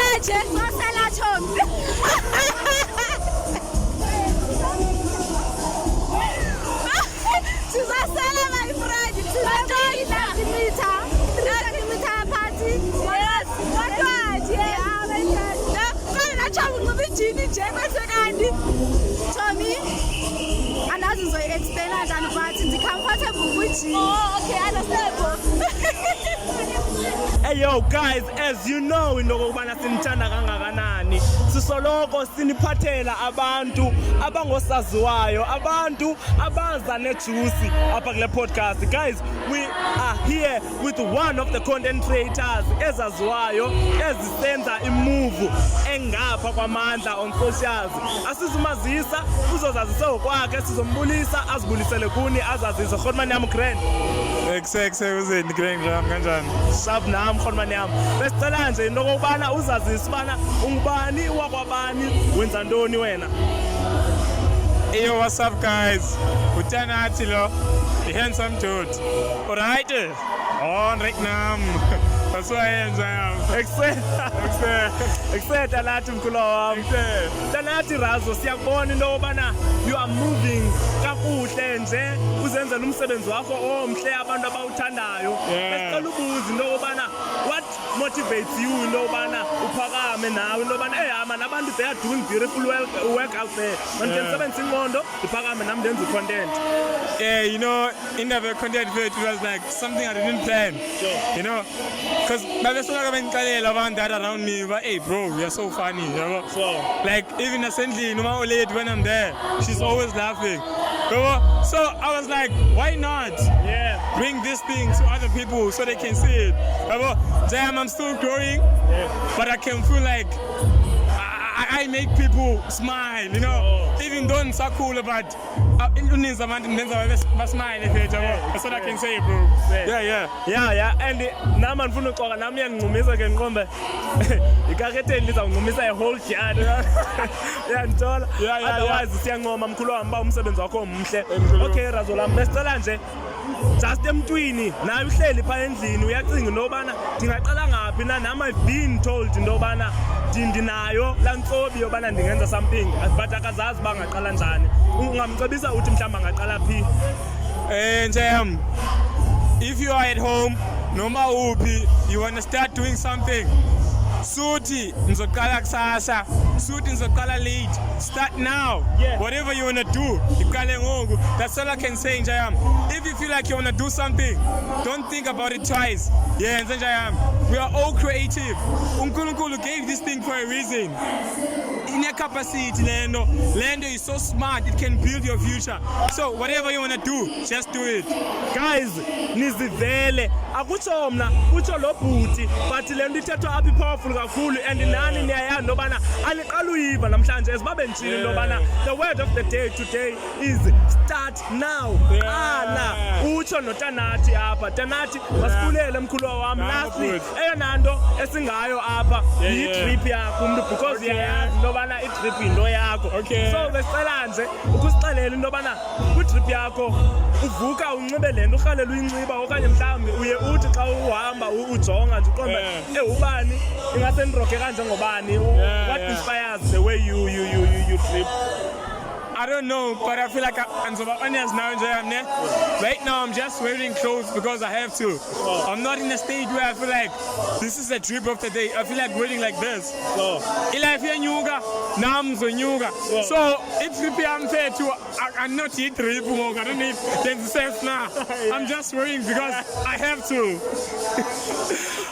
manje sasela Chomi. Sizasela my friend. Sizasela meter. 30 meter party. Yes. What? Yeah, my friend. Kana Chomi ngobijini nje kwasekandi. Chomi. Andazi uzoyi-explain kanjani but ndi-comfortable with you. Oh, okay, understandable. Hey yo guys, as you know into okubana sinithanda kangakanani sisoloko siniphathela abantu abangosaziwayo abantu abaza nejuice apha kule podcast. Guys, we are here with one of the content creators ezaziwayo ezisenza imove engapha kwamandla on socials. Asizumazisa uzozazisa okwakhe sizombulisa azibulisele kuni azazise Khotmani yami Grand. Uzeni Grand jam kanjani? Shab nami Khotmani yami. Besicela nje into okubana uzazise bana ungubani wakwabani wenza ntoni wena. Yo, what's up guys? Utanathi lo, the handsome dude. Alright? On right now. That's why I am. Except Tanati mkhulu wami. Tanati Razo siyakubona into obana you are moving kakuhle nje uzenzela umsebenzi wakho omhle abantu abawuthandayo. Besicela ubuze into obana what motivates you into obana uphakame nawe into obana man abantu they are doing beautiful work out there. Man ngisebenzisa ingqondo uphakame nami ndenza content. Yeah, you know, in the content it was like something I didn't plan. Sure. You know, because that around me, but hey bro, you're so funny, you know? So like even recently, late when I'm there, she's always laughing. So I was like, why not? Yeah. Bring this thing to other people so they can see it. Damn, I'm still growing, but I can feel like I make people smile, you know. Even though it's so cool, but smile. That's what I can say, bro. Yeah. And nama nifuna uxoxa nami yangincumisa ke ngiqombe. Ikaketheni lizawungcumisa a whole jar. Uyanthola? Otherwise siyancoma mkhulu wami ba umsebenzi wakho omhle. Okay, Razo lami besicela nje just emntwini naye uhleli pha endlini uyacinga nobana ndingaqala ngapi na nami I've been told nobana ndinayo lantsobi yobana ndingenza something but akazazi bangaqala njani. Ungamcebisa uthi mhlamba ngaqala phi? And if you are at home, noma uphi, you want to start doing something, suthi ngizoqala kusasa, suthi ngizoqala late, start now. Whatever you want to do, iqale ngoku. That's all I can say. If you feel like you want to do something, don't think about it twice. We are all creative. uNkulunkulu gave this thing for a reason. In your capacity, Lando is so smart, it can build your future. So whatever you want to do, just do it. Guys, nizivele akutsho mna utsho lo bhuti but le nto ithethwa apha powerful kakhulu and nani niyayazi nobana aniqala uyiva namhlanje esibabe njini nobana the word of the day today is start now. Qala utsho noTanathi apha. Tanathi masibulele mkhulu wami. Lastly eyona nto esingayo apha yi-trip yakho umuntu because uyayazi nobana i-trip into yakho. So besicela nje ukusixelela into yobana kwi-trip yakho uvuka unxibe le nto urhalela uyinxiba okanye mhlawumbi uye uthi xa uhamba ujonga nje uqomba ubani ingase ndiroge kanje ngobani. What inspires the way you trip? I don't know, but I feel like I'm so honest now. Right now, I'm just wearing clothes because I have to. I'm not in a stage where I feel like this is a trip of the day. I feel like wearing like this. So it's really unfair to. I'm not eat trip. I don't need sense now. I'm just wearing because I have to.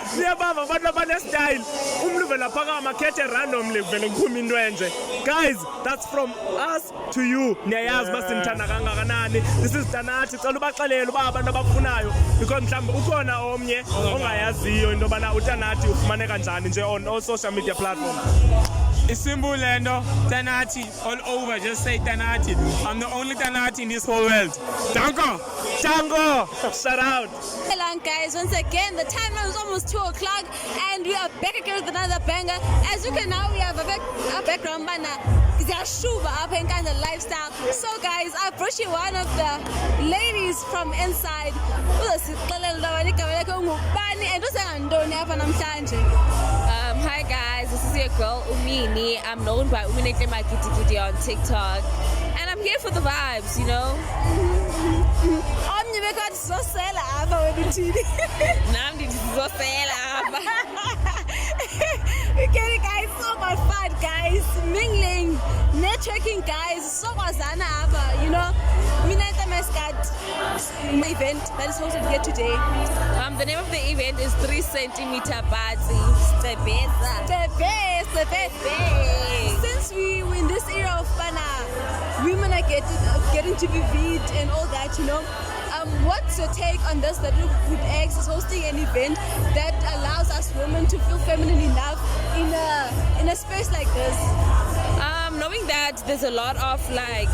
Siyabava abantu abane-style umuntu vele aphakama khethe randomly vele kuphuma into enje. Guys, that's from us to you. Niyayazi basinithanda kangakanani. This is Tanathi. Cela ubaxelele uba abantu abakufunayo because mhlawumbe ukhona omnye ongayaziyo into yobana uTanathi ufumaneka njani nje on all social media platforms. It's simple, Lando. Tanathi all over. Just say Tanathi. I'm the only Tanathi in this whole world. Tango! Shout out! Hello guys, once again the time now is almost 2 o'clock and we are back again with another banger. As you can now we have a background banner. Ziyashuba up in kind of lifestyle. So guys, I brought you one of the ladies from inside. Hi guys, this is your girl Umini. I'm known by Uminete Makitikiti on TikTok. And I'm here for the vibes, you know? Omnye bekwathi sizosela apha wena uthini. Nam ndizosela apha. We get it, guys, so much fun, guys. Mingling, networking, guys. So kwazana apha, you know. Mina Mascot event that is hosted here today. The name of the event is 3 centimeter party. The best. Since we were in this era of Pana, women are getting to be viewed and all that, you know. What's your take on this? That Good Eggs is hosting an event that allows us women to feel feminine enough in a space like this. Knowing that there's a lot of like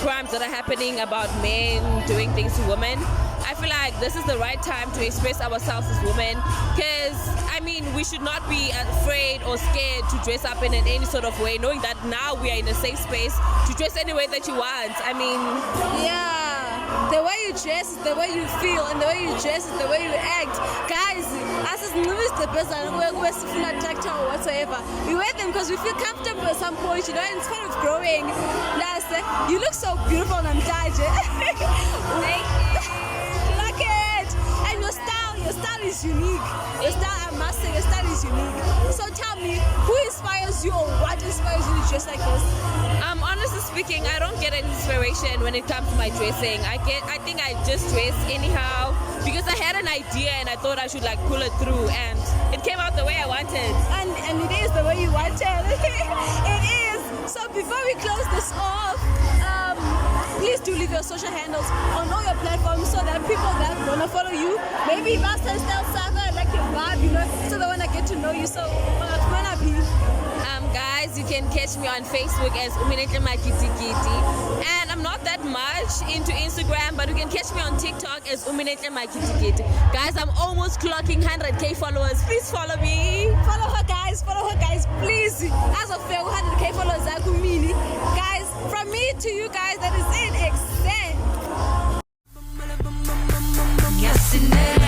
crimes that are happening about men doing things to women, I feel like this is the right time to express ourselves as women, because I mean we should not be afraid or scared to dress up in any sort of way, knowing that now we are in a safe space to dress any way that you want. I mean, yeah, the way you dress is the way you feel, and the way you dress is the way you act. Guys, us as women is the best, and we're full attractor or whatsoever. We wear them because we feel comfortable at some point, you know, and it's kind of growing. Plus, you look so beautiful on Namtaje. Look it! And your style is unique. Your style, I must say, your style is unique. So tell me, who inspires you or what inspires you to dress like this? Honestly speaking, I don't get any inspiration when it comes to my dressing. I think I just dress anyhow because I had an idea and I thought I should like pull it through, and it came out the way I wanted. And it is the way you wanted. It is. So before we close this off, please do leave your social handles on all your platforms so that people that wanna follow you, maybe Master Style Saga, like your vibe, you know, so they wanna get to know you. So wanna be. Guys, you can catch me on Facebook as Uminete Makitikiti, and I'm not that much into Instagram, but you can catch me on TikTok as Uminete Makitikiti. Guys, I'm almost clocking 100k followers. Please follow me. Follow her, guys, please. As of 100k followers, guys, from me to you guys, that is it. Extend.